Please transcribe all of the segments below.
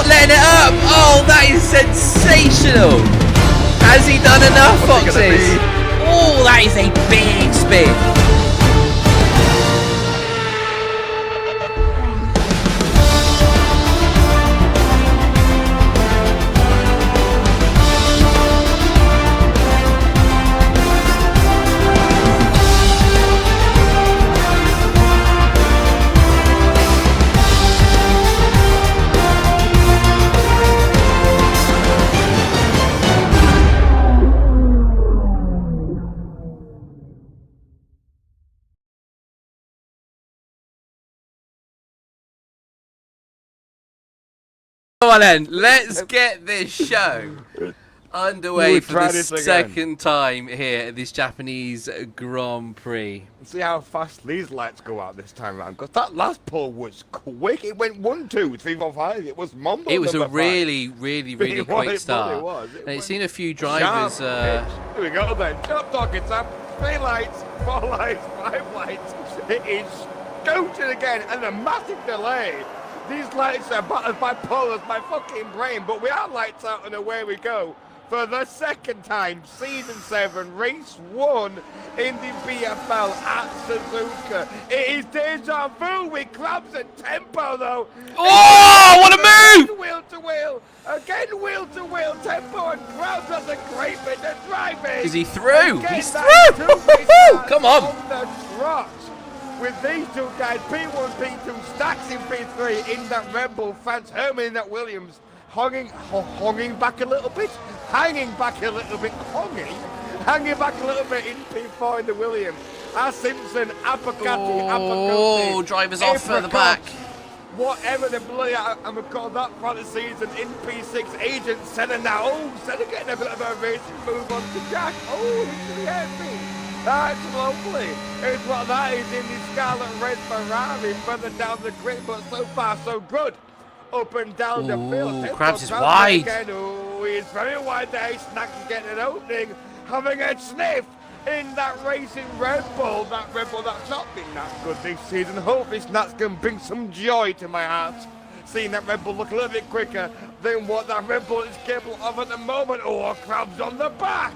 not letting it up. Oh, that is sensational. Has he done enough, Foxes? Oh, that is a big spin. Come on then, let's get this show underway for the second time here at this Japanese Grand Prix. See how fast these lights go out this time around, because that last pull was quick. It went 1, 2, 3, 4, 5. It was mumble. It was a really quick start. It was. And it's seen a few drivers. Here we go then. Top talking, Sam. 3 lights, 4 lights, 5 lights. It is scooting again, and a massive delay. These lights are bipolar, my fucking brain, but we are lights out and away we go. For the second time, Season 7, Race 1 in the BFL at Suzuka. It is deja vu with Krabs and Tempo though. Oh, what a move! Wheel to wheel, again wheel to wheel, Tempo and Krabs has a great bit of driving. Is he through? He's through! Come on! The trot. With these two guys, P1, P2, Stacks in P3 in that Red Bull, Franz Herman in that Williams, hanging back a little bit, hanging back a little bit in P4 in the Williams. Simpson, Apicati, drivers off further back. Whatever the bloody, I'm going to call that part of the season in P6, Agent Senna now. Oh, Senna getting a bit of a racing move on to Jack. Oh, into the airfield. That's lovely. It's what that is in the Scarlet Red Ferrari further down the grid, but so far so good. Up and down the field. Krabs is wide. Oh, he's very wide there. Snacks is getting an opening, having a sniff in that racing Red Bull. That Red Bull that's not been that good this season. Hopefully Snacks can bring some joy to my heart. Seeing that Red Bull look a little bit quicker than what that Red Bull is capable of at the moment. Oh, Krabs on the back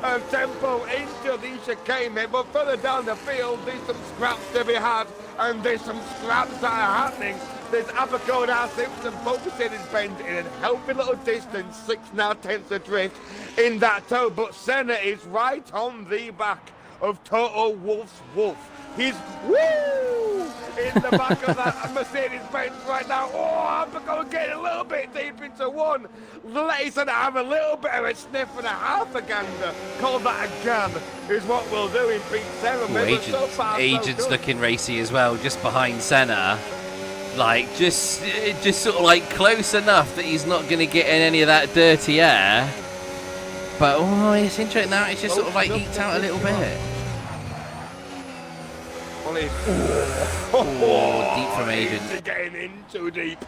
of Tempo into the chicane, but further down the field there's some scraps to be had, and there's some scraps that are happening. There's Apico now, Simpson focusing his bend in a healthy little distance, 6.9 adrift in that toe, but Senna is right on the back of Toto Wolff's Wolf. He's in the back of that Mercedes-Benz right now. Oh, Apico getting a little bit deep into one. Let's have a little bit of a sniff and a half a gander. Call that a gun is what we'll do in P7. Agent's looking racy as well, just behind Senna. Like, just sort of like close enough that he's not going to get in any of that dirty air. But, oh, it's interesting now. It's just sort of like eked out a little bit. Deep from Agent. Getting in too deep.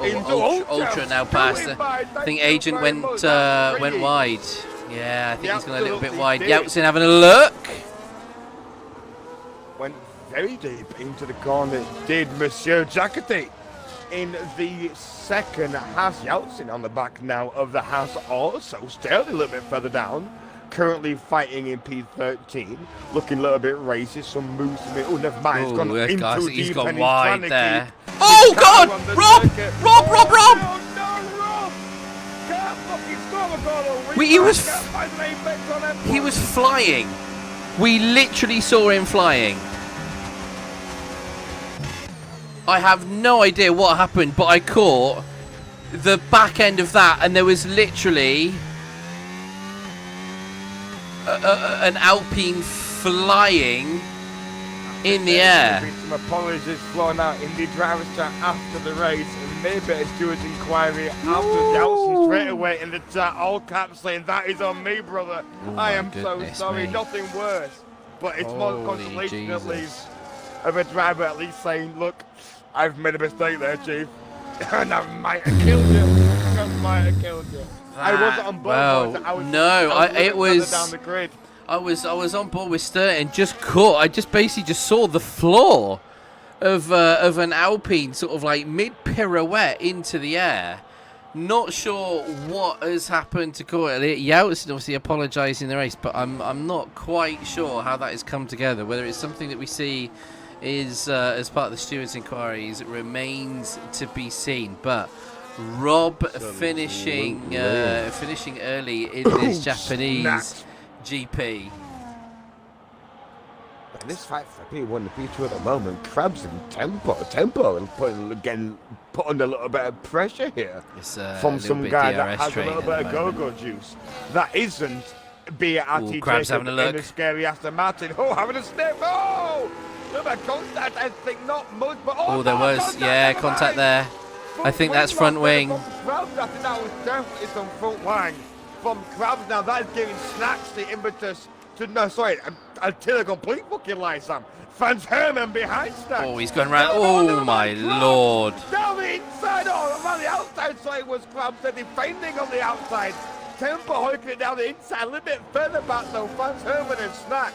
Ultra now past. I think Agent went wide. Yeah, I think he's gone a little bit wide. Yeltsin having a look. Went very deep into the corner, did Monsieur Jacquetti in the second. Has Yeltsin on the back now of the house also, still a little bit further down. Currently fighting in P13, looking a little bit racist. Some moves to me. Oh, never mind. It's gone in too deep. He's gone wide there. Oh, God! Rob! Oh, no, Rob! Can't fucking score a goal. He was flying. We literally saw him flying. I have no idea what happened, but I caught the back end of that, and there was literally an Alpine flying in the air. Some apologies flown out in the driver's chat after the race, and maybe a steward's inquiry after Yeltsin straight away in the chat, all caps saying, "That is on me, brother. I am so sorry." Nothing worse, but it's more consolation at least of a driver at least saying, "Look, I've made a mistake there, Chief, and I might have killed you. I might have killed you." I wasn't on board. Well, it was down the grid. I was on board with Sturton. Just caught. I just basically just saw the floor of an Alpine sort of like mid pirouette into the air, Not sure what has happened to cause it. Youts obviously apologising in the race, but I'm not quite sure how that has come together. Whether it's something that we see is as part of the stewards' inquiries remains to be seen. But Rob finishing early in this Japanese GP. And this fight for P1 and P2 at the moment, Crabs and Tempo, and getting put under a little bit of pressure here from some guy that has a little bit of go-go juice. That isn't Bflvii Crabs having a look. in a scary Aston Martin. Oh, having a sniff. Oh, a little bit of contact. I think not much, but there was contact there. I think that's front wing. Crabs, I think that was definitely some front wing from Crabs. Now that's giving Snacks the impetus to until a complete fucking lie, Sam. Franz Hermann behind Snacks. Oh, he's going round. Oh my lord. Down the inside, around the outside, so it was Crabs defending on the outside. Tempo hoiking it down the inside, a little bit further back though. Franz Hermann and Snacks,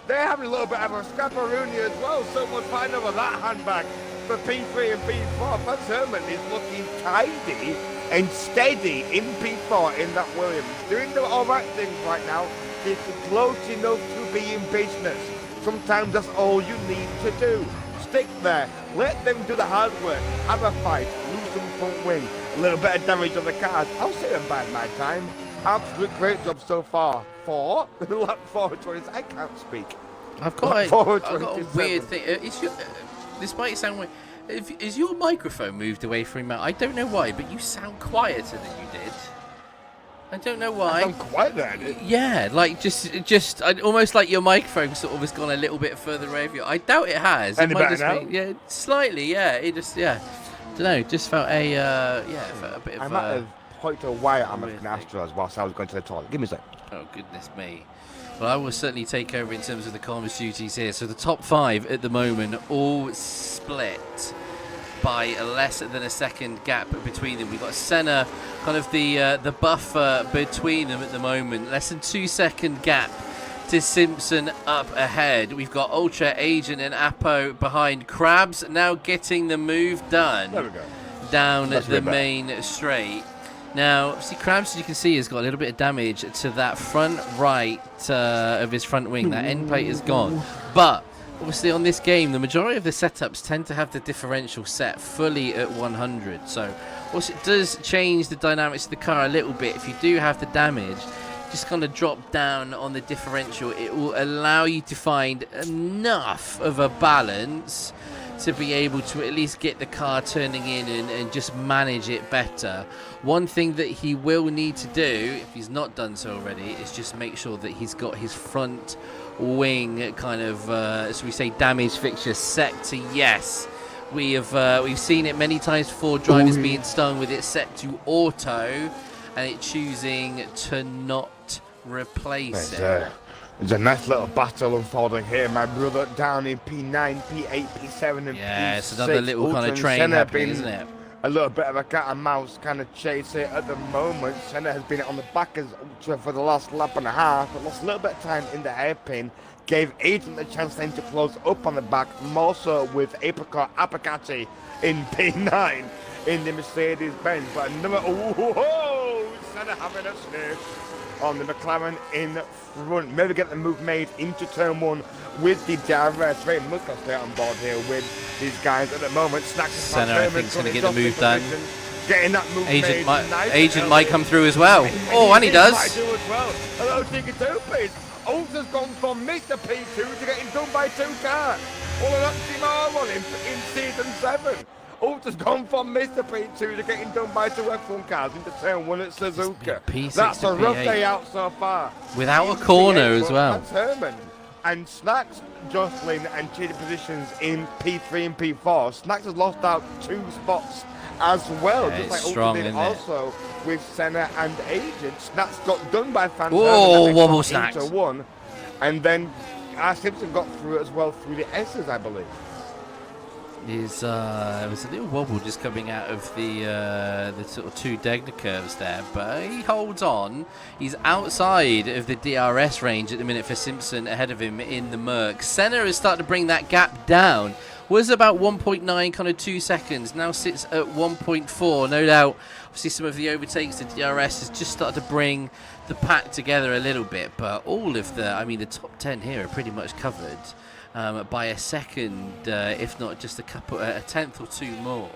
they're having a little bit of a scrapperoonie as well. Someone find over that handbag for P3 and P4. Franz Hermann is looking tidy and steady in P4 in that Williams. Doing the alright things right now. It's close enough to be in business. Sometimes that's all you need to do. Stick there, let them do the hard work, have a fight, lose some front wing, a little bit of damage on the cars. I'll say them by my time. Absolute great job so far. Lap 420, I can't speak. I've got a weird thing. This might sound weird. Is your microphone moved away from your mouth? I don't know why, but you sound quieter than you did. I don't know why. I'm quite there. Yeah, like just almost like your microphone sort of has gone a little bit further away from you. I doubt it has. Any better now? Yeah, slightly. Yeah, it just don't know. Just felt a bit of. I might have pointed a wire at my Astros whilst I was going to the toilet. Give me a sec. Oh goodness me. Well, I will certainly take over in terms of the comms duties here. So the top 5 at the moment all split by less than a second gap between them. We've got Senna, kind of the buffer between them at the moment. Less than 2 second gap to Simpson up ahead. We've got Ultra, Agent and Apo behind. Crabs now getting the move done. There we go. Down the main straight. Now, see, Crabs, as you can see, has got a little bit of damage to that front right of his front wing. That end plate is gone. But obviously on this game, the majority of the setups tend to have the differential set fully at 100. So, also it does change the dynamics of the car a little bit. If you do have the damage, just kind of drop down on the differential. It will allow you to find enough of a balance to be able to at least get the car turning in and just manage it better. One thing that he will need to do, if he's not done so already, is just make sure that he's got his front wing kind of, as we say, damage fixture set to yes. We've seen it many times before, drivers being stung with it set to auto and it choosing to not replace it. There's a nice little battle unfolding here, my brother, down in P9, P8, P7 and P6. Yeah, it's another little kind of train happening, isn't it? A little bit of a cat and mouse kind of chase here at the moment. Senna has been on the back as Ultra for the last lap and a half, but lost a little bit of time in the hairpin. Gave Agent the chance then to close up on the back, more so with Apricot Apicati in P9 in the Mercedes-Benz. But another, Senna having a sniff on the McLaren in front. Maybe get the move made into turn 1 with the DRS. Very much got to stay on board here with these guys at the moment. Senna, I think, is going to get the move done. Getting that move Agent made. might come through as well. Oh, and he does. Might do as well. Hello, Tiki Two-Piece. Ultra's gone from Mr. P2 to getting done by 2 cars. Well, an oxymoron in season 7. Ultra's gone from Mr. P2 to getting done by 2 F1 cars into turn 1 at Suzuka. That's a rough day out so far. Without a corner as well. Herman and Snacks jostling and cheating positions in P3 and P4. Snacks has lost out 2 spots as well, just like Ultra did also with Senna and Agent. Snacks got done by Phantom. Oh, wobble Snacks. 1, and then Simpson got through as well through the S's, I believe. There was a little wobble just coming out of the sort of 2 Degna curves there, but he holds on. He's outside of the DRS range at the minute for Simpson, ahead of him in the Merc. Senna has started to bring that gap down. Was about 1.9, kind of 2 seconds. Now sits at 1.4. No doubt, obviously, some of the overtakes, the DRS has just started to bring the pack together a little bit. But all of the top 10 here are pretty much covered by a second, if not just a tenth or two more.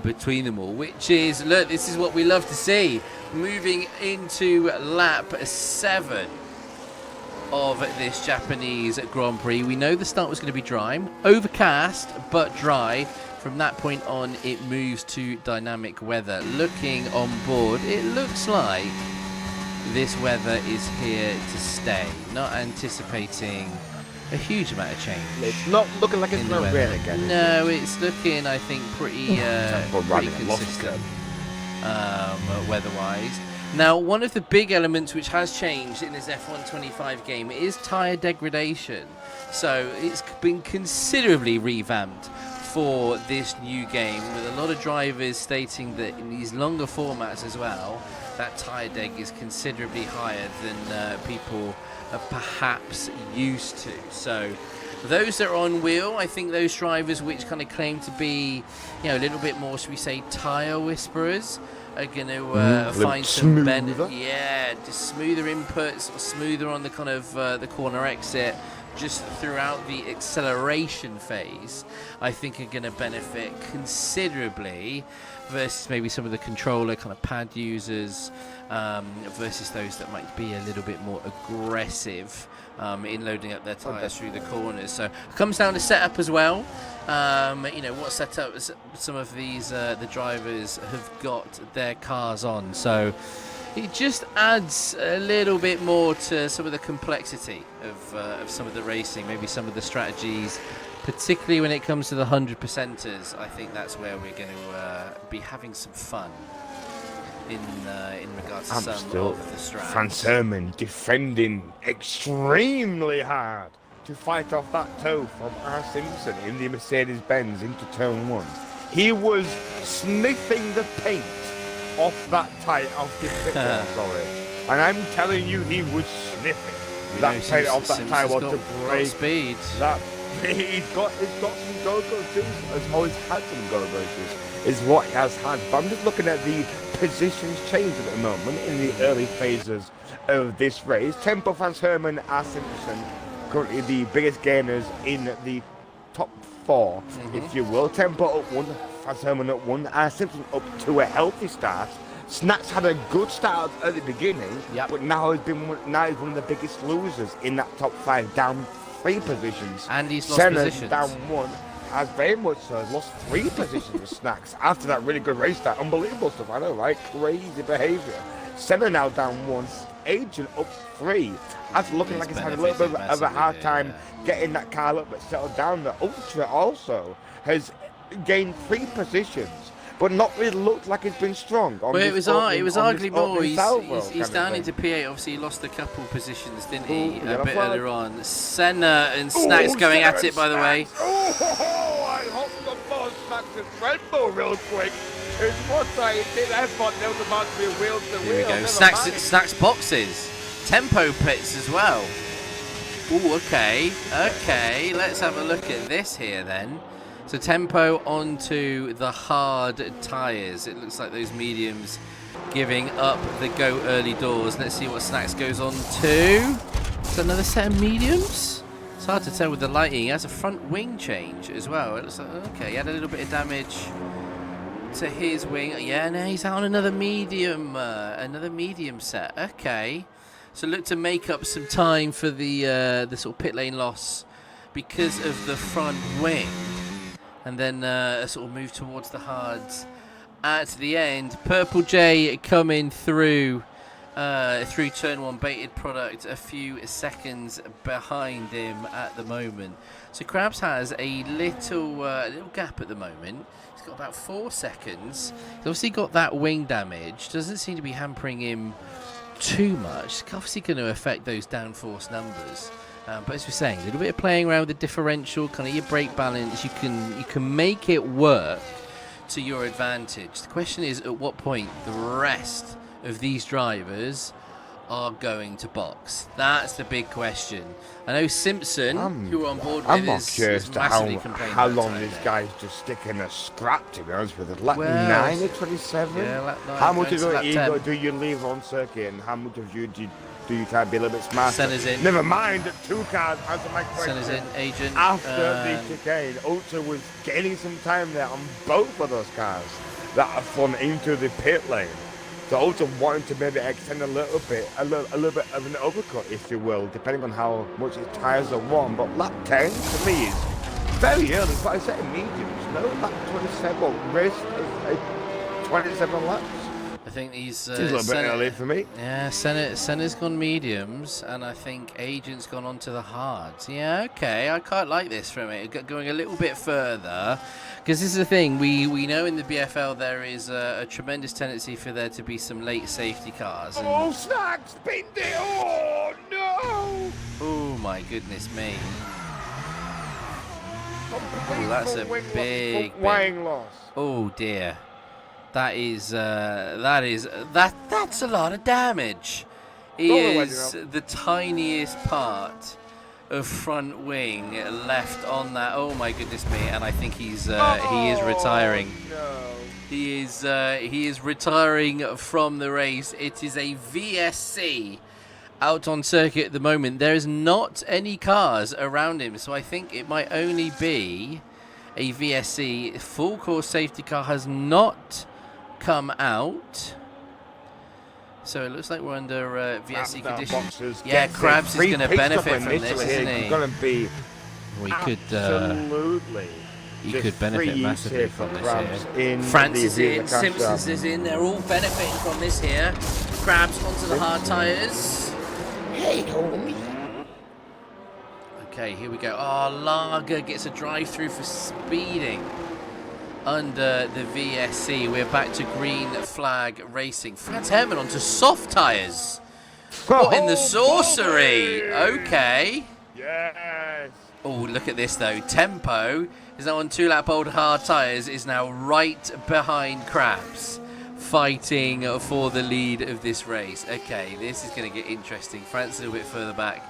Between them all, which is, look, this is what we love to see. Moving into lap 7 of this Japanese Grand Prix. We know the start was going to be dry, overcast but dry. From that point on, it moves to dynamic weather. Looking on board, it looks like this weather is here to stay. Not anticipating a huge amount of change. It's not looking like it's going to rain again. No, it's looking, I think, pretty consistent weather-wise. Now, one of the big elements which has changed in this F1 25 game is tyre degradation. So it's been considerably revamped for this new game, with a lot of drivers stating that in these longer formats as well, that tyre deg is considerably higher than people are perhaps used to. So those that are on wheel, I think those drivers which kind of claim to be, a little bit more, should we say, tyre whisperers, are going to find some benefit. Yeah, just smoother inputs, smoother on the kind of the corner exit, just throughout the acceleration phase, I think are going to benefit considerably versus maybe some of the controller kind of pad users, versus those that might be a little bit more aggressive in loading up their tyres through the corners. So it comes down to setup as well. What setup some of these the drivers have got their cars on. So it just adds a little bit more to some of the complexity of some of the racing, maybe some of the strategies, particularly when it comes to the 100%ers. I think that's where we're going to be having some fun in regards to some of the strats. Franz Hermann defending extremely hard to fight off that toe from R. Simpson in the Mercedes-Benz into turn 1. He was sniffing the paint off that tyre, off his pitfall, sorry. And I'm telling you, he was sniffing that paint off that tyre to break speed. That he's got some go-go juice. Has always had some go-go juice, is what he has had. But I'm just looking at the positions change at the moment in the early phases of this race. Tempo, Franz Hermann, R. Simpson, currently the biggest gainers in the top 4, if you will. Tempo up 1, Franz Hermann up 1, R. Simpson up to a healthy start. Snacks had a good start at the beginning, but now he's one of the biggest losers in that top 5, down 3 positions. And he's lost Senna's positions. Down 1, has very much so lost 3 positions of Snacks after that really good race start. Unbelievable stuff, I know, right? Crazy behaviour. Senna now down 1, Agent up 3. That's looking like he's had a little bit of a hard time getting that car a little bit settled down. The Ultra also has gained 3 positions, but not really looked like it's been strong. Well, it was arguably more. He's down into P8. Obviously, he lost a couple positions, didn't he, a bit earlier on. Senna and Snacks going at it, by the way. I hope the boss Snacks and Red Bull real quick. It's what I did. I thought there was about to be wheel to wheel. Here we go. Snacks boxes. Tempo pits as well. Ooh, okay. Let's have a look at this here then. So Tempo onto the hard tyres. It looks like those mediums giving up the go early doors. Let's see what Snacks goes on to. Is that another set of mediums? It's hard to tell with the lighting. He has a front wing change as well. It looks like, okay, he had a little bit of damage to his wing. Yeah, now he's out on another medium set. Okay. So look to make up some time for the sort of pit lane loss because of the front wing. And then a sort of move towards the hards at the end. Purple J coming through turn 1, baited product a few seconds behind him at the moment. So Krabs has a little gap at the moment. He's got about 4 seconds. He's obviously got that wing damage. Doesn't seem to be hampering him too much. It's obviously going to affect those downforce numbers. But as we're saying, a little bit of playing around with the differential, kind of your brake balance, you can make it work to your advantage. The question is, at what point the rest of these drivers are going to box? That's the big question. I know Simpson, who we're on board with, I'm not is curious to massively complaining how about long time this there. guy's just sticking a scrap, to be honest with us. Lap Well, 9 at 27? yeah, lap 9 how much going of to your lap ego 10. do you leave on circuit, and how much of you do you try to be a little bit smarter? Senna's in. Never mind that 2 cars answer my question. Senna's in, Agent. After the chicane, Ultra was gaining some time there on both of those cars that have flown into the pit lane. So Ultra wanting to maybe extend a little bit of an overcut, if you will, depending on how much his tyres are warm. But lap 10 to me is very early. It's like I said in mediums. No, lap 27, race 27 laps. I think he's It's a little bit early for me. Yeah, Senna's gone mediums, and I think Agent's gone on to the hards. Yeah, okay, I quite like this from it. Going a little bit further, because this is the thing, we know in the BFL there is a tremendous tendency for there to be some late safety cars. And Oh, Snacks pinned it! Oh, no! oh my goodness me. Oh, that's a big wing loss. Oh dear. That's a lot of damage. He is the tiniest part of front wing left on that. Oh my goodness me! And I think he is retiring. No. He is retiring from the race. It is a VSC out on circuit at the moment. There is not any cars around him, so I think it might only be a VSC. Full course safety car has not come out, so it looks like we're under VSC conditions. Yeah, Krabs is going to benefit from this, isn't he? Going to be absolutely. He could benefit massively from this here. Francis in, Simpsons is in. They're all benefiting from this here. Krabs onto the hard tyres. Hey, homie. Okay, here we go. Oh, Lager gets a drive-through for speeding under the VSC. We're back to green flag racing. Franz Hermann onto soft tyres. What in the sorcery? Okay. Yes. Oh, look at this though. Tempo is now on 2-lap old hard tyres, is now right behind Krabs, fighting for the lead of this race. Okay, this is going to get interesting. Franz a little bit further back.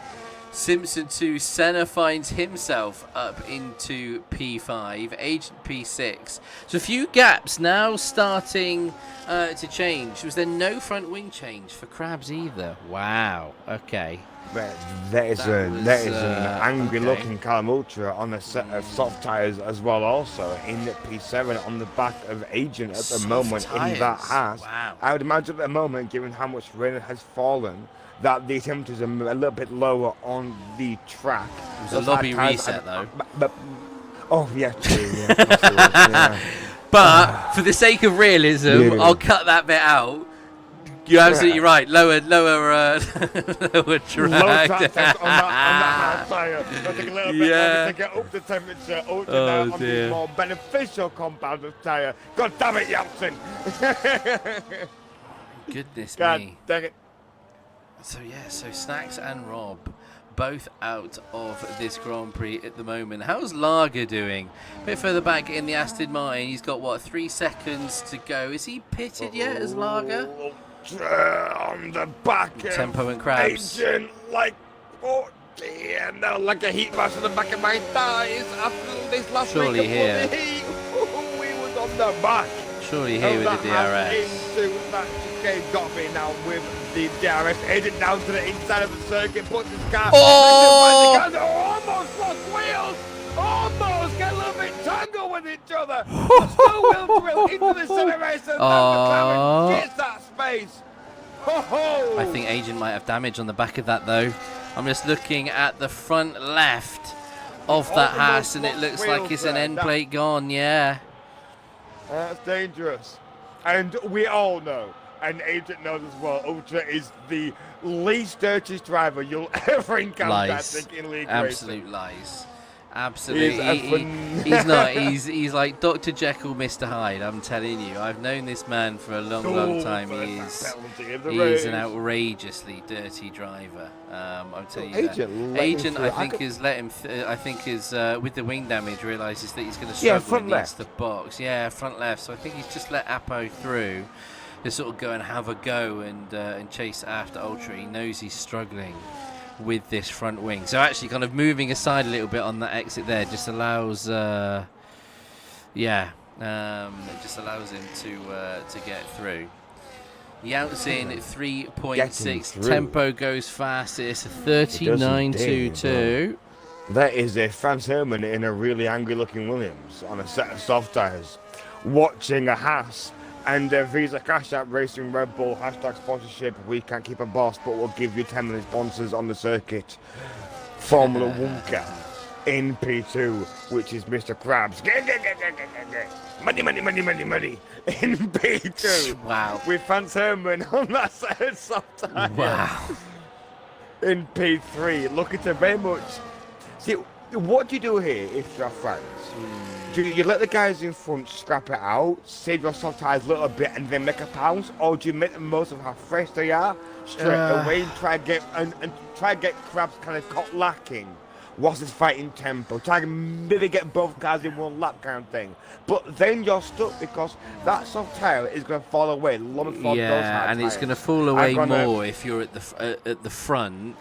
Simpson 2, Senna finds himself up into P5, Agent P6. So a few gaps now starting to change. Was there no front wing change for Krabs either? Wow, okay. That is an angry looking Callum Ultra on a set of soft tyres as well, also in P7 on the back of Agent at the Soft moment tyres. in that Haas. Wow. I would imagine at the moment, given how much rain has fallen, that the temperatures are a little bit lower on the track. It was a lobby reset though. Oh yeah, true, yeah, yeah. But for the sake of realism, I'll cut that bit out. You're absolutely right. Lower drag. Low track test on that hard tyre. I think a little bit longer to get up the temperature. Ultra now on the more beneficial compound of tyre. God damn it, Yeltsin! Goodness God me. dang it. So Snacks and Rob both out of this Grand Prix at the moment. How's Lager doing? A bit further back in the Aston Martin. He's got, what, 3 seconds to go. Is he pitted yet as Lager? On the back Tempo and Krabs. Agent, like, oh dear, no, like a heat mask on the back of my thighs after this last Surely week here. of the heat. We was on the back. Surely here with the DRS. Into that chicane got me now with the DRS. Agent down to the inside of the circuit, puts his car. Oh! Almost lost wheels. Almost get a little bit tangled with each other. Still will drill into the acceleration. Oh. Gets that space. Ho-ho. I think Agent might have damage on the back of that though. I'm just looking at the front left of that Haas, and it looks like it's an end plate gone. Yeah. That's dangerous. And we all know, and Agent knows as well, Ultra is the least dirtiest driver you'll ever encounter, I think, in league Absolute racing. Lies. Absolutely. He's He's not. He's like Dr. Jekyll, Mr. Hyde. I'm telling you. I've known this man for a long time. He's an outrageously dirty driver. I'm telling you. Agent, I think, has let him. I think is with the wing damage, realizes that he's going to struggle against the box. Yeah, front left. So I think he's just let Apo through. to sort of go and have a go and chase after Ultra. He knows he's struggling with this front wing. So actually kind of moving aside a little bit on that exit there just allows, it just allows him to get through. Yau's in 3.6. Tempo goes fast. It's a 39.22. That is a Franz Hermann in a really angry-looking Williams on a set of soft tyres, watching a Haas and a Visa Cash App Racing Red Bull #sponsorship. We can't keep a boss, but we'll give you 10 minute sponsors on the circuit. Formula One car in P2, which is Mr. Krabs. Money, money, money, money, money in P2. Wow. With Franz Hermann on that set of soft tyres. Wow. In P3, looking to very much. See, what do you do here if you're friends? Do you let the guys in front scrap it out, save your soft tyres a little bit, and then make a pounce, or do you make the most of how fresh they are straight away and try to get Krabs kind of caught lacking whilst it's fighting tempo? Try to maybe get both cars in one lap kind of thing. But then you're stuck because that soft tyre is going to fall away long before those hard and tyres. it's going to fall away more if you're at the front.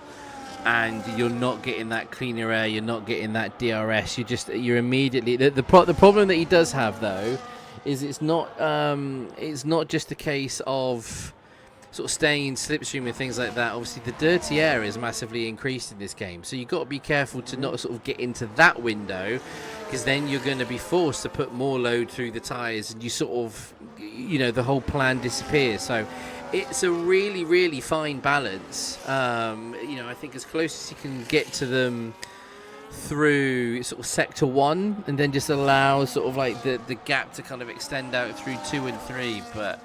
And you're not getting that cleaner air, you're not getting that DRS. You're immediately the problem that he does have though is it's not just a case of sort of staying in slipstream and things like that. Obviously, the dirty air is massively increased in this game, so you've got to be careful to not sort of get into that window, because then you're going to be forced to put more load through the tyres, and you sort of, the whole plan disappears. So it's a really, really fine balance. I think as close as you can get to them through sort of sector 1, and then just allow sort of like the gap to kind of extend out through 2 and 3. But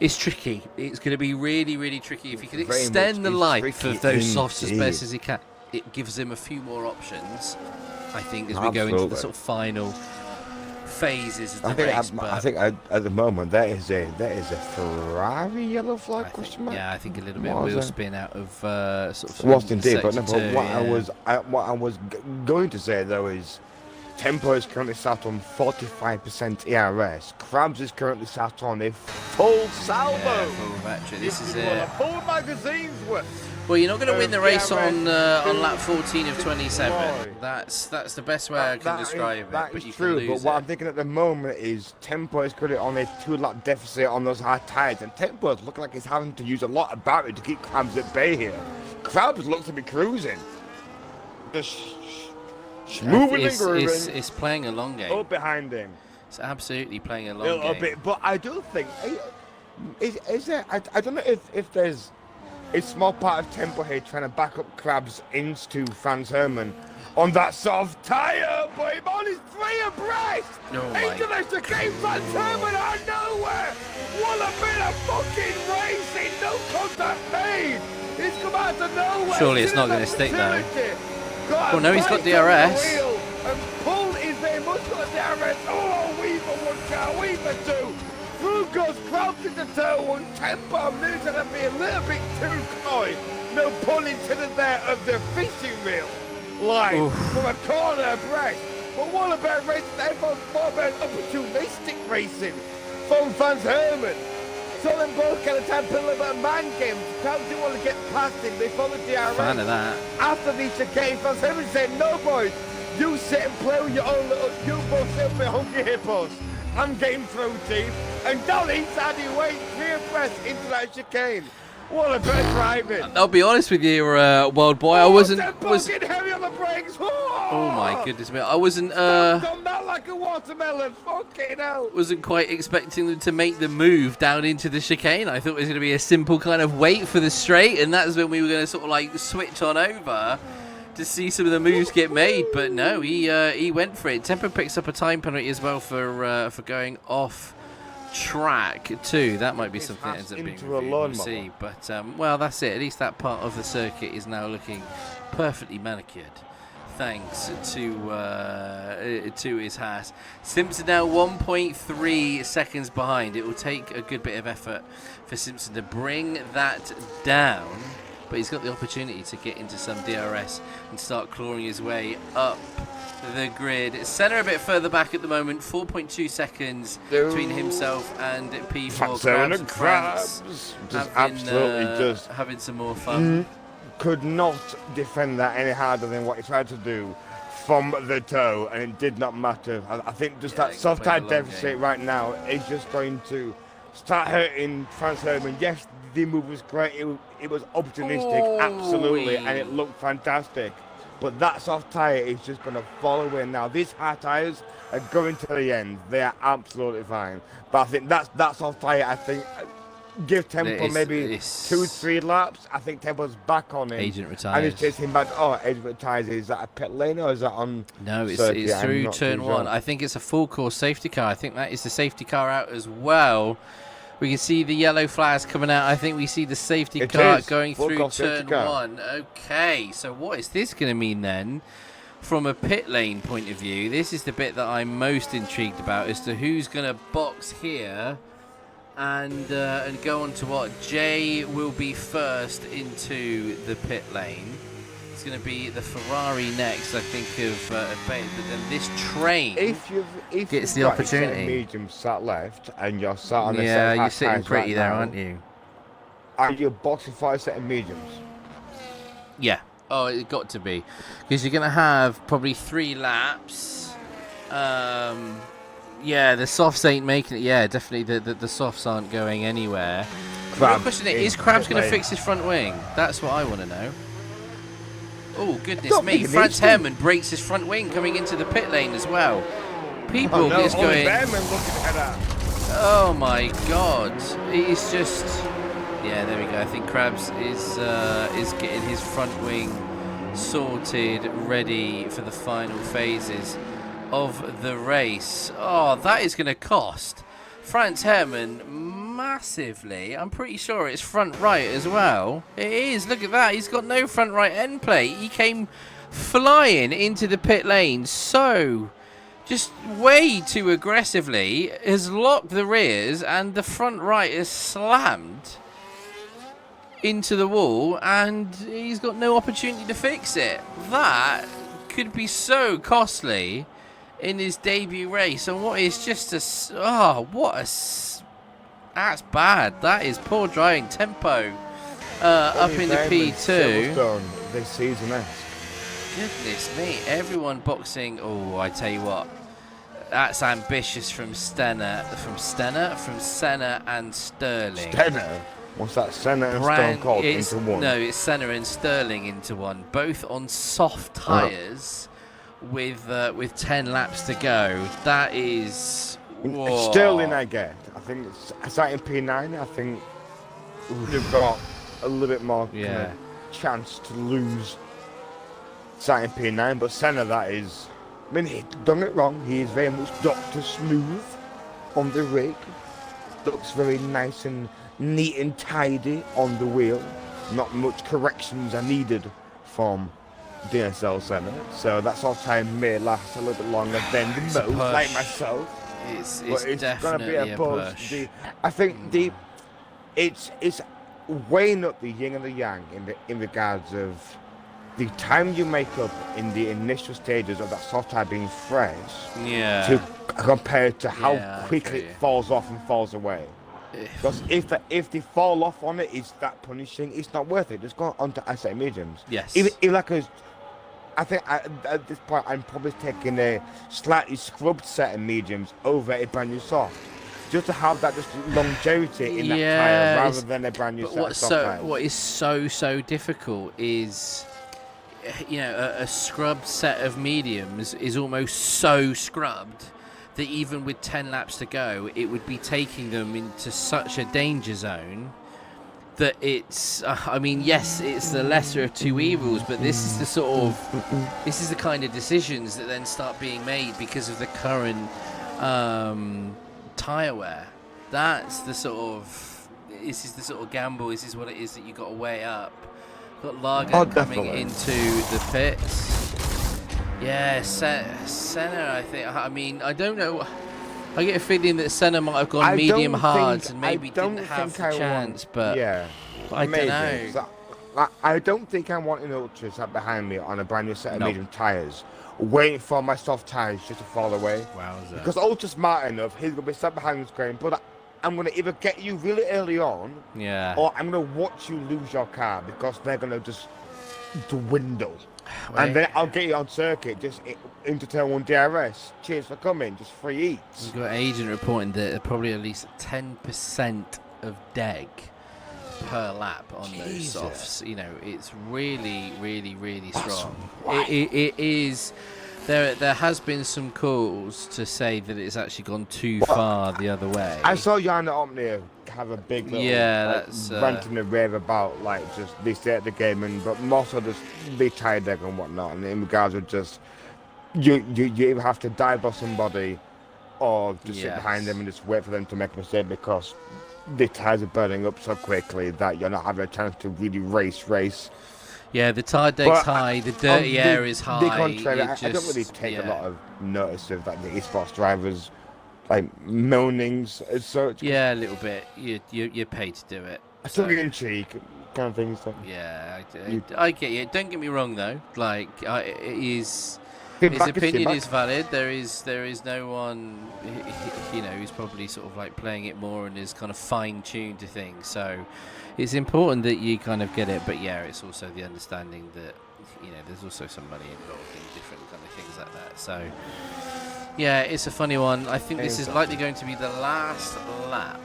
it's tricky. It's going to be really, really tricky. If you can extend the life of those softs as best as you can, it gives him a few more options, I think, as we go into the sort of final phases of the race. I think at the moment that is a Ferrari yellow flag question mark. Yeah, I think a little bit of wheel spin out of sort of. Was indeed, but what I was going to say though is Tempo is currently sat on 45% ERS. Krabs is currently sat on a full salvo. Yeah, full battery. This is a full magazine's worth. Well, you're not going to win the race on lap 14 of 27. That's the best way I can describe it. That is true, but what I'm thinking at the moment is Tempo is currently on a 2-lap deficit on those hard tyres, and Tempo is looking like he's having to use a lot of battery to keep Krabs at bay here. Krabs looks to be cruising. Just moving and grooving. It's playing a long game. Up behind him. It's absolutely playing a long game. Bit, but I do think, is there, I don't know if there's a small part of Tempo here trying to back up Krabs into Franz Hermann on that soft tyre, but him on his 3 abreast into the chicane. Franz Hermann out of nowhere. What a bit of fucking racing. No contact made. He's come out of nowhere. Surely it's not going to stick though. Well, no, he's got DRS. And pulled his very much got DRS. Oh, Weaver 1 car, Weaver 2. Through goes Krabs into turn 1. Tempo moves to be a little bit too coy. No pun intended there of the fishing reel line from a corner abreast. But what about racing? Everyone's more about opportunistic racing from Franz Hermann. So them both kind of time to put a little bit of man game. Krabs didn't want to get past him. They followed DRS. Fan of that. After the chicane, Franz Hermann said, "No, boys, you sit and play with your own little. You both sit with your hungry hippos. I'm getting through, team." And down inside he went 3 abreast into that chicane. What a bit of driving. I'll be honest with you, wild boy. I wasn't. Heavy on the brakes. Oh my goodness me! I wasn't. Done that like a watermelon. Fucking hell. Wasn't quite expecting them to make the move down into the chicane. I thought it was going to be a simple kind of wait for the straight, and that's when we were going to sort of like switch on over to see some of the moves get made. But no, he went for it. Tempo picks up a time penalty as well for going off track too. That might be something that ends up being reviewed. We'll see. But well, that's it. At least that part of the circuit is now looking perfectly manicured, thanks to his Haas. Simpson now 1.3 seconds behind. It will take a good bit of effort for Simpson to bring that down, but he's got the opportunity to get into some DRS and start clawing his way up the grid. Senna a bit further back at the moment, 4.2 seconds between himself and P4. Crabs and Crabs. Just absolutely just having some more fun. Could not defend that any harder than what he tried to do from the toe, and it did not matter. I think just that soft tire deficit right now is just going to start hurting Franz Hermann. Yes, the move was great. It was opportunistic, absolutely, and it looked fantastic. But that soft tire is just going to fall away now. These hard tires are going to the end. They are absolutely fine. But I think that soft tire, I think, give Tempo maybe 2-3 laps. I think Tempo's back on him. Agent retires. And he's chasing back. Oh, Agent retires. Is that a pit lane or is that on? No, it's through turn 1. I think it's a full course safety car. I think that is the safety car out as well. We can see the yellow flags coming out. I think we see the safety car going through turn 1. Okay, so what is this going to mean then? From a pit lane point of view, this is the bit that I'm most intrigued about as to who's going to box here and go on to what. Jay will be first into the pit lane. It's going to be the Ferrari next, I think, of Bates. But then this train gets the opportunity. Medium sat left, and you're sat on the you're sitting pretty there, aren't you? Are you boxing for a set of mediums? Yeah. Oh, it got to be, because you're going to have probably 3 laps. Yeah, the softs ain't making it. Yeah, definitely the softs aren't going anywhere. The real question is Crabs going to fix his front wing? That's what I want to know. Oh, goodness me. Franz Hermann breaks his front wing coming into the pit lane as well. People just going... Oh, my God. He's just... Yeah, there we go. I think Crabs is getting his front wing sorted, ready for the final phases of the race. Oh, that is going to cost Franz Hermann massively. I'm pretty sure it's front right as well. It is. Look at that. He's got no front right end plate. He came flying into the pit lane so just way too aggressively, has locked the rears, and the front right is slammed into the wall, and he's got no opportunity to fix it. That could be so costly in his debut race, and what is just that's bad. That is poor driving. Tempo up into P2 this season. Goodness me, everyone boxing. Oh, I tell you what, that's ambitious from Senna and Sterling. What's that? Senna and Stone Cold into one? No, it's Senna and Sterling into one. Both on soft tyres with 10 laps to go. That is... Whoa. Sterling, I get. I think it's that in P9. I think you've got a little bit more kind of chance to lose that in P9. But Senna, that is... I mean, he's done it wrong. He is very much Dr. Smooth on the rig. Looks very nice and neat and tidy on the wheel. Not much corrections are needed from DSL Senna, so that sort of time may last a little bit longer than the most, like myself. It's going to be a push. I think it's weighing up the yin and the yang in regards of the time you make up in the initial stages of that soft tire being fresh, to compared to how quickly it falls off and falls away. Because if they fall off on it, is that punishing? It's not worth it. Just go on to asset mediums. Yes. Even like I think at this point I'm probably taking a slightly scrubbed set of mediums over a brand new soft, just to have that just longevity in that tire rather than a brand new set of soft tires. What is so difficult is, a scrubbed set of mediums is almost so scrubbed that even with 10 laps to go, it would be taking them into such a danger zone that it's, yes, it's the lesser of two evils, but this is the kind of decisions that then start being made because of the current tyre wear. This is the sort of gamble, this is what it is that you got to weigh up. Got Lager coming into the pits. Yeah, Senna, I think. I don't know. I get a feeling that Senna might have gone medium hards and maybe didn't have the chance, but I don't know. I don't think I'm wanting ultras sat behind me on a brand new set of No. medium tyres, waiting for my soft tyres just to fall away. Wowza. Because ultra's smart enough, he's going to be sat behind the screen, but I'm going to either get you really early on, Yeah. or I'm going to watch you lose your car because they're going to just dwindle. Well, And then I'll get you on circuit, just into turn 1 DRS. Cheers for coming, just free eats. We've got agent reporting that probably at least 10% of deg per lap on Jesus. those softs. You know, it's really, really, really That's strong. right. It is. There has been some calls to say that it's actually gone too far the other way. I saw Yana Omnia have a big little that's rant and a rave about like just they stay at the game and but most of just they tired deck and whatnot, and in regards of just you either have to dive by somebody or just sit behind them and just wait for them to make a mistake because the tires are burning up so quickly that you're not having a chance to really race. Yeah, the tire deck's But high, the dirty air is high. The contrary, I don't really just- take yeah. a lot of notice of like the esports drivers like moanings as such. Yeah, a little bit. You're paid to do it. I took it in cheek kind of thing. So. Yeah, I get you. Don't get me wrong though. Like, his Feedback opinion feedback. is valid. There is no one, you know, who's probably sort of like playing it more and is kind of fine tuned to things. So it's important that you kind of get it. But yeah, it's also the understanding that, you know, there's also some money involved in different kind of things like that. So yeah, it's a funny one. I think this is likely going to be the last lap.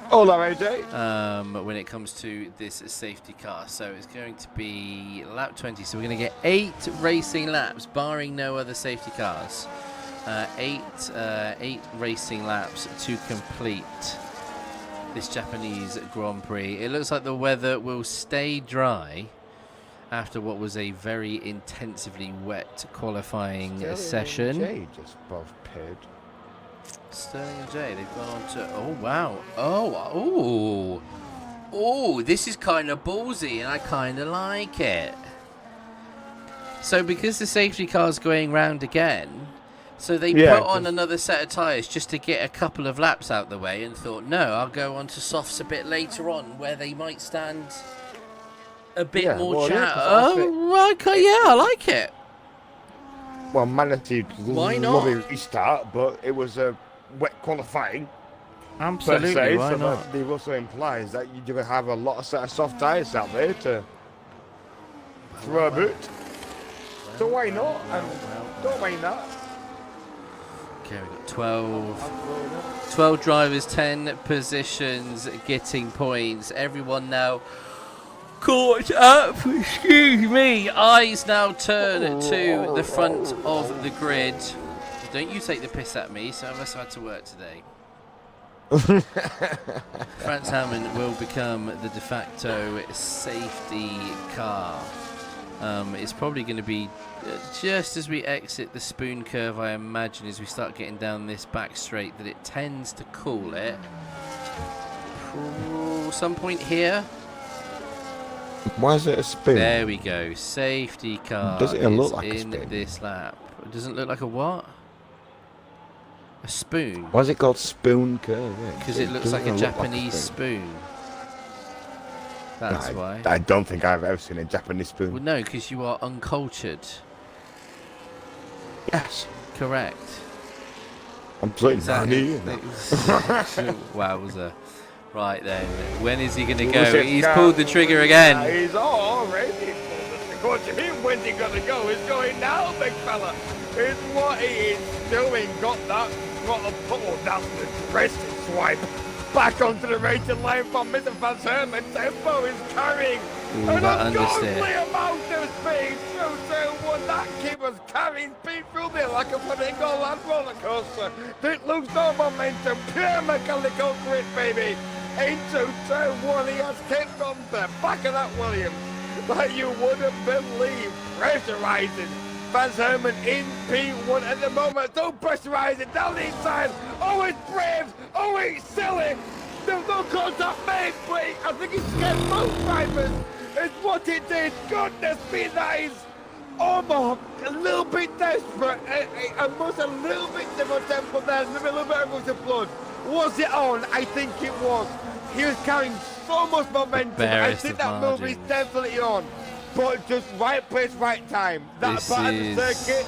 Hola, AJ. When it comes to this safety car. So it's going to be lap 20. So we're going to get 8 racing laps, barring no other safety cars. 8 racing laps to complete this Japanese Grand Prix. It looks like the weather will stay dry after what was a very intensively wet qualifying session. AJ just both paired. Sterling and Jay, they've gone on to. Oh wow! Oh! This is kind of ballsy, and I kind of like it. So because the safety car's going round again, so they put on another set of tyres just to get a couple of laps out the way, and thought, no, I'll go on to softs a bit later on, where they might stand a bit more chat. Oh, okay, yeah, I like it. Well, Manatee Why not? lovely restart, but it was a wet qualifying. Absolutely, per se, why so not? that also implies that you're going to have a lot of set of soft tyres out there to throw a boot. So why not? And don't mind that. Okay, we've got 12 drivers, 10 positions, getting points. Everyone now caught up. Excuse me. Eyes now turn to the front of the grid. Don't you take the piss at me, so I must have had to work today. Franz Hammond will become the de facto safety car. It's probably going to be just as we exit the spoon curve, I imagine, as we start getting down this back straight, that it tends to cool it. Some point here. Why is it a spoon? There we go. Safety car Doesn't it look like a in spoon? this lap. It doesn't look like a what? A spoon. Why is it called spoon curve? Because it looks like a Japanese spoon. That's why. I don't think I've ever seen a Japanese spoon. Well, no, because you are uncultured. Yes. Correct. Absolutely. Exactly. Wowza. Right then, when is he going to go? He's pulled the trigger again. He's already pulled the trigger. What do you mean, when's he going to go? He's going now, big fella. It's what he is doing. Got that throttle pulled. That's the aggressive swipe. Back onto the racing line from Mr. Van Herman. Tempo is carrying an ungodly amount of speed through turn 1. That keeper's carrying speed through there like a flamingo land roller coaster. It loses no momentum. Pure mechanical grit, baby. Into turn 1. He has kept on the back of that Williams like you wouldn't believe. Pressurizing. Van Herman in P1 at the moment. Don't pressurize it down the inside. Oh, it's brave. Oh, it's silly. There's no contact made, but I think he scared both drivers. It's what it did. Goodness me, that is almost a little bit desperate. Almost a little bit different tempo there. A little bit of the blood. Was it on? I think it was. He was carrying so much momentum. I think that move is definitely on. But just right place, right time. That part of the circuit,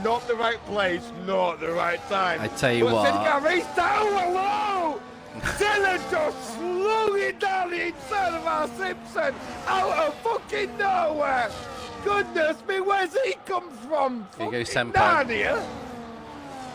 not the right place, not the right time. I tell you what. Senna got raced down low. Senna just slung it down the inside of our Simpson out of fucking nowhere. Goodness me, where's he come from? Here you go, Sempo. Narnia.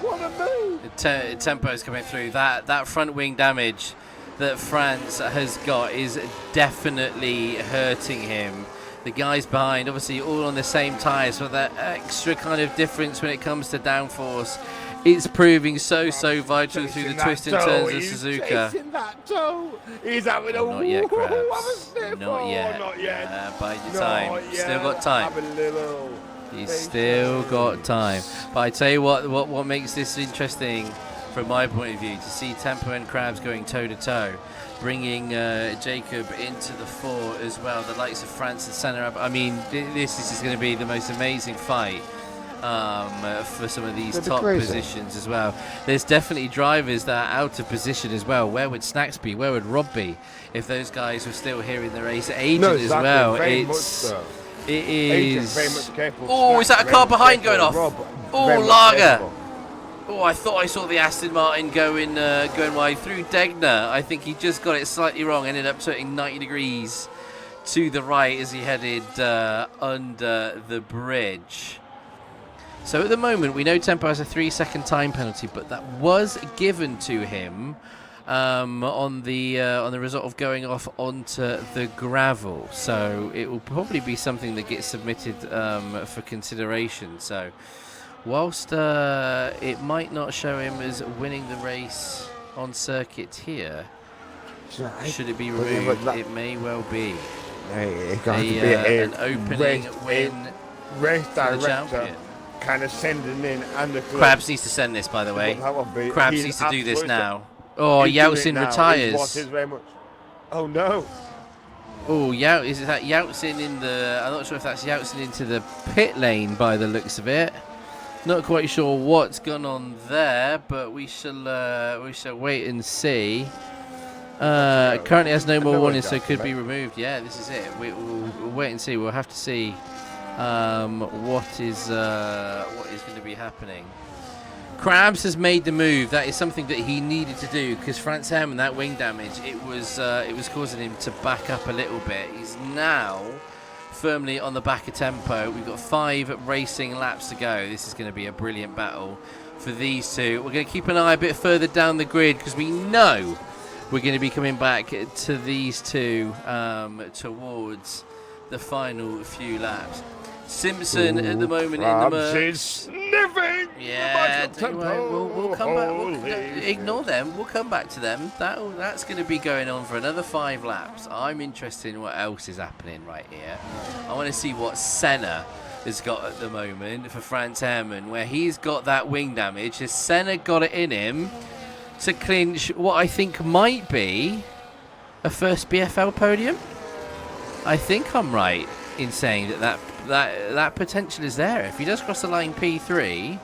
What a move. The tempo's coming through. That front wing damage that France has got is definitely hurting him. The guys behind, obviously all on the same tyres, so that extra kind of difference when it comes to downforce, it's proving so vital through the twists and turns of Suzuka. He's having a not yet, Krabs. Not Not yet. Bide your time. Still got time. He's still got time. But I tell you what makes this interesting from my point of view, to see Tempo and Krabs going toe to toe, bringing Jacob into the fore as well. The likes of France and Senna. I mean, this is going to be the most amazing fight for some of these top positions as well. There's definitely drivers that are out of position as well. Where would Snacks be? Where would Rob be if those guys were still here in the race? Agent as well. It is. Oh, is that a car behind going off? Oh, Lager. Oh, I thought I saw the Aston Martin going wide through Degner. I think he just got it slightly wrong. Ended up turning 90 degrees to the right as he headed under the bridge. So at the moment, we know Tempo has a 3-second time penalty, but that was given to him on the result of going off onto the gravel. So it will probably be something that gets submitted for consideration. So whilst it might not show him as winning the race on circuit here, should it be removed? It may well be. An opening win race for the champion. Kind of sending in and the Krabs needs to send this, by the way. Krabs needs to do this now. Oh, Yeltsin retires. Oh no. Oh, is that Yeltsin in the? I'm not sure if that's Yeltsin into the pit lane by the looks of it. Not quite sure what's gone on there, but we shall wait and see. Currently has no more warnings, so could be removed. Yeah, this is it. We'll wait and see. We'll have to see what is going to be happening. Krabs has made the move. That is something that he needed to do, because Franz Hermann, that wing damage, it was causing him to back up a little bit. He's now firmly on the back of Tempo. We've got 5 racing laps to go. This is going to be a brilliant battle for these two. We're going to keep an eye a bit further down the grid, because we know we're going to be coming back to these two towards the final few laps. Simpson at the moment in the merge. Sniffing. Yeah, we'll come back. Ignore them. We'll come back to them. That's going to be going on for another 5 laps. I'm interested in what else is happening right here. I want to see what Senna has got at the moment for Franz Hermann, where he's got that wing damage. Has Senna got it in him to clinch what I think might be a first BFL podium? I think I'm right in saying that potential is there. If he does cross the line P3,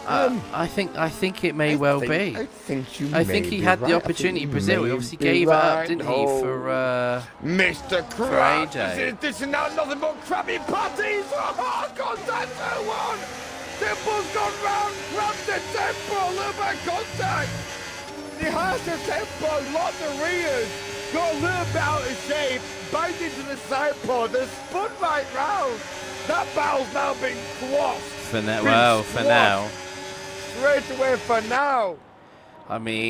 I think it may well be. I think he had the opportunity. Brazil, he obviously gave it up, didn't he, for Mr. Krabs. AJ. This is now nothing but crabby patties. Oh, contact 2-1. Temple's gone round. Krabs to Temple. Look at contact. He has the Tempo. Lots of rears. Got a little bit out of shape. Banged into the side pod and spun right round. That battle's now been quashed. For now. Straight away for now. I mean,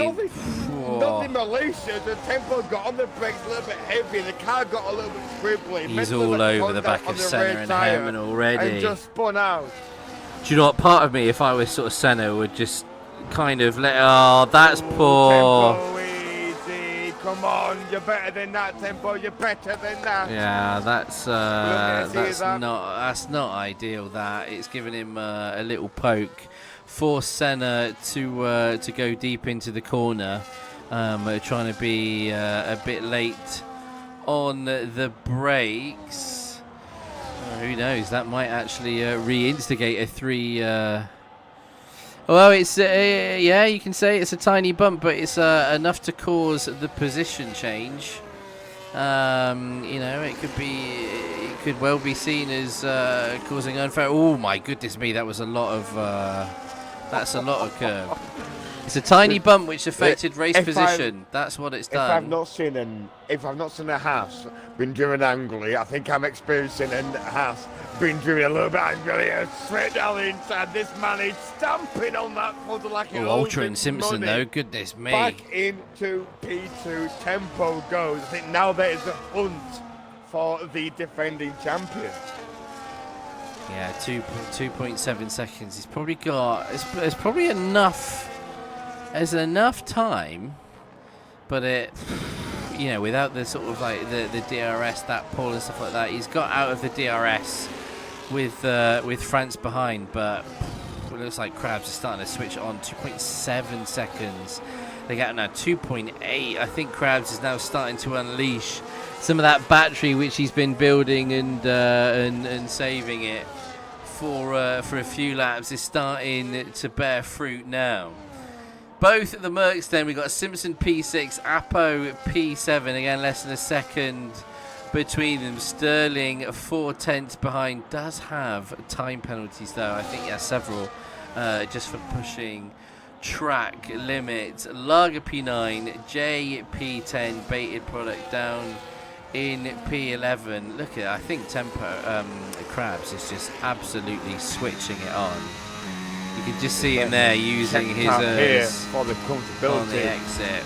nothing malicious. The Tempo got on the brakes a little bit heavy. The car got a little bit scribbly. He's all over the back of Senna and Hermann already. And just spun out. Do you know what? Part of me, if I was sort of Senna, would just kind of let. Oh, that's poor. Tempo easy. Come on, you're better than that, Tempo. You're better than that. Yeah, that's not ideal. That it's given him a little poke. Force Senna to go deep into the corner, trying to be a bit late on the brakes. Who knows? That might actually reinstigate Well, it's yeah, you can say it's a tiny bump, but it's enough to cause the position change. You know, it could well be seen as causing unfair. Oh my goodness me, that was a lot of that's a lot of curb. It's a tiny bump which affected race position. That's what it's done. If I've not seen a Haas been driven angrily, I think I'm experiencing a Haas being driven a little bit angrily straight down the inside. This man is stamping on that footer like it Ultra and Simpson though, goodness me. Back into P2, tempo goes. I think now there is a hunt for the defending champion. Yeah, 2.7 seconds. He's probably got. It's probably enough. There's enough time, but it, you know, without the sort of like the DRS, that pull and stuff like that, he's got out of the DRS with France behind. But it looks like Krabs is starting to switch on. 2.7 seconds. They got now 2.8. I think Krabs is now starting to unleash some of that battery which he's been building and saving it for a few laps is starting to bear fruit now. Both at the Mercs then, we got Simpson P6, Apo P7, again less than a second between them. Sterling 4/10 behind, does have time penalties though, I think several, just for pushing track limits. Lager P9, J P10, baited product down in P11. Look at it, I think Tempo, Krabs is just absolutely switching it on. You can just see him there using his here for the comfortability on the exit.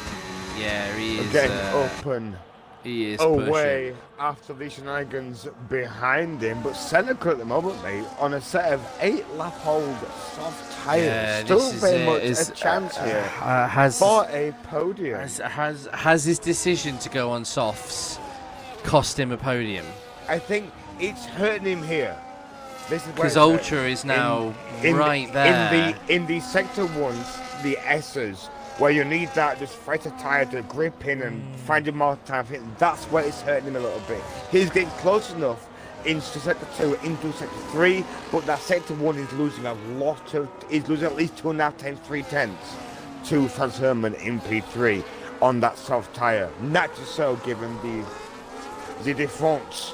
Yeah, he is getting up and he is away pushing after the shenanigans behind him. But Seneca at the moment, mate, on a set of 8-lap-old soft tyres, Yeah, still this is very it. much It's, a chance here has for a podium. has his decision to go on softs cost him a podium? I think it's hurting him here. Because Ultra is now right there. In the sector ones, the S's, where you need that just freighter tire to grip in and find your more time. That's where it's hurting him a little bit. He's getting close enough into sector 2, into sector 3, but that sector 1 is losing a lot of. He's losing at least 2.5 times, 3/10 to Franz Hermann in P3 on that soft tire. Naturally so, given the difference.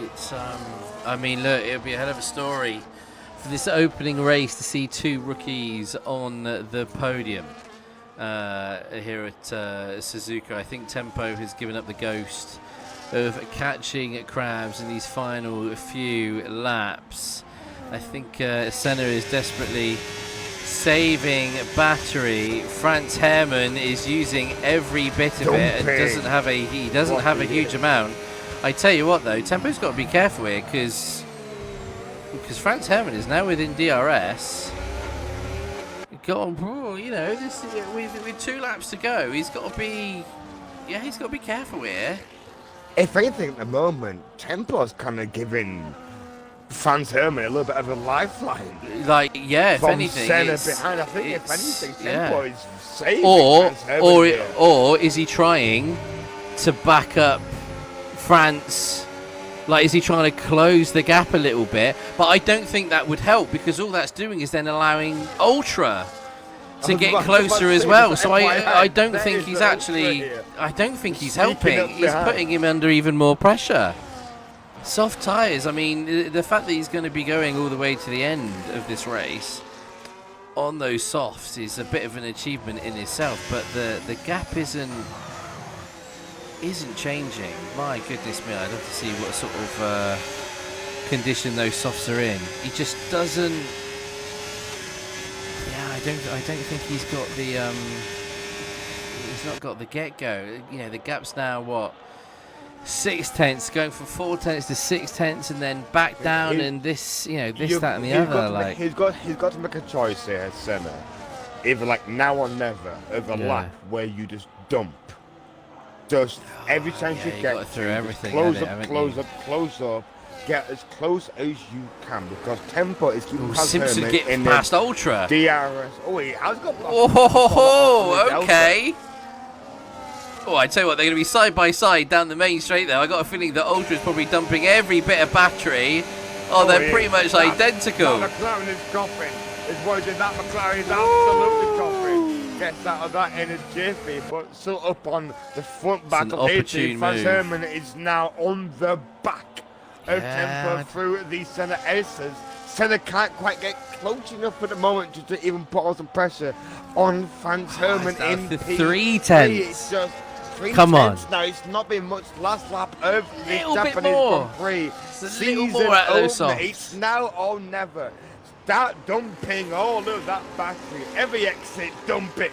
It's I mean, look, it'll be a hell of a story for this opening race to see two rookies on the podium here at Suzuka. I think Tempo has given up the ghost of catching Krabs in these final few laps. I think Senna is desperately saving battery. Franz Hermann is using every bit of it and doesn't have a huge amount. I tell you what though, Tempo's got to be careful here because Franz Hermann is now within DRS. You know, this with 2 laps to go, he's got to be careful here. If anything, at the moment, Tempo's kind of giving Franz Hermann a little bit of a lifeline. Like, yeah, if anything, Senna behind. I think if anything, Tempo is saving Franz Hermann or is he trying to back up France? Like, is he trying to close the gap a little bit? But I don't think that would help because all that's doing is then allowing Ultra to get closer as well. So I don't think he's actually. I don't think he's helping. He's putting him under even more pressure. Soft tyres. I mean, the fact that he's going to be going all the way to the end of this race on those softs is a bit of an achievement in itself. But the gap isn't changing. My goodness me, I'd love to see what sort of condition those softs are in. He just doesn't. Yeah, I don't think he's got the he's not got the get-go. You know, the gap's now what, 6/10, going from 4/10 to 6/10 and then back down, and this, you know, this, that and the other. Like, he's got to make a choice here, Senna. Either like now or never of a lap where you just dump. Just every chance you get, through everything. Close up, get as close as you can because Tempo is keeping Simpson getting past Ultra. DRS. Oh, he has got. Okay. Oh, I tell you what, they're going to be side by side down the main straight there. I got a feeling that Ultra is probably dumping every bit of battery. Oh, they're pretty much identical. McLaren is coughing. is what he did. That McLaren is absolutely covering. Gets out of that in a jiffy, but still up on the front battle. Opportune Franz move. Hermann is now on the back of Tempo through the Senna aces. Senna can't quite get close enough at the moment to even put on some pressure on Franz Hermann in the P3. 3/10. It's just 3 Come on. now. It's not been much last lap of the Little bit Japanese more. Grand Prix. Just a little more out of those opener. softs. It's now or never. Start dumping all of that battery. Every exit, dump it.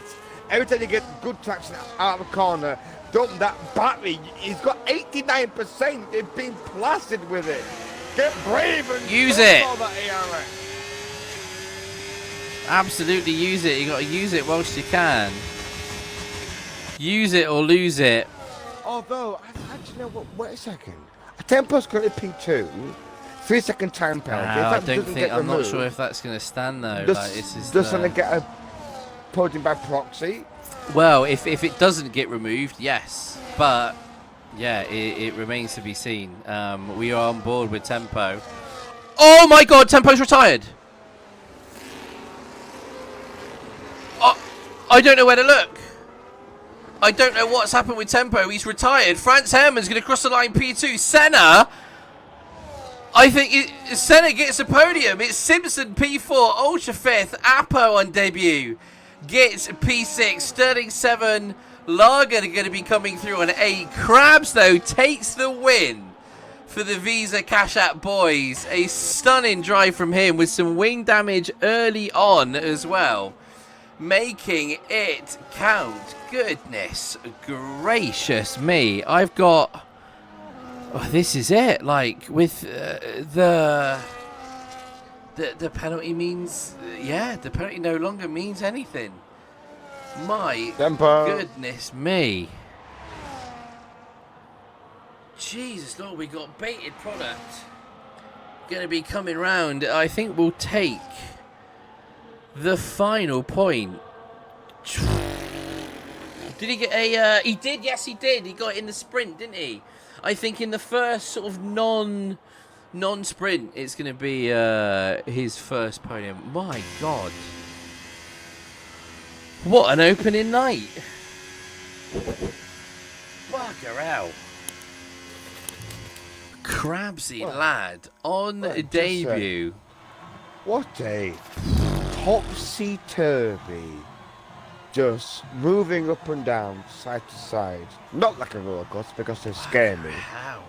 Every time you get good traction out of the corner, dump that battery. He's got 89%. They've been plastered with it. Get brave and use dump it. all that ARX. Absolutely use it. You got to use it whilst you can. Use it or lose it. Although, actually, no, wait a second. A Tempo's got a P2, 3 second time penalty. If I that don't doesn't think. get I'm not removed, sure if that's going to stand though. Does, Like, this is does Senna get a podium by proxy? Well, if it doesn't get removed, yes. But yeah, it remains to be seen. We are on board with Tempo. Oh my God, Tempo's retired. Oh, I don't know where to look. I don't know what's happened with Tempo. He's retired. Franz Hermann's going to cross the line P2. Senna. I think Senna gets a podium. It's Simpson P4, Ultra 5th, Apo on debut. Gets P6, Sterling 7, Lager going to be coming through on 8. Krabs, though, takes the win for the Visa Cash App boys. A stunning drive from him with some wing damage early on as well. Making it count. Goodness gracious me. I've got... Oh, this is it. Like, with the penalty means... yeah, the penalty no longer means anything. My goodness me. Jesus Lord, we got baited product. Going to be coming round. I think we'll take the final point. Did he get a... he did, yes he did. He got it in the sprint, didn't he? I think in the first sort of non-sprint, it's going to be his first podium. My God. What an opening night. Bugger out. Crabsy lad on debut. What a topsy-turvy. Just moving up and down, side to side. Not like a roller coaster because they scare me. How?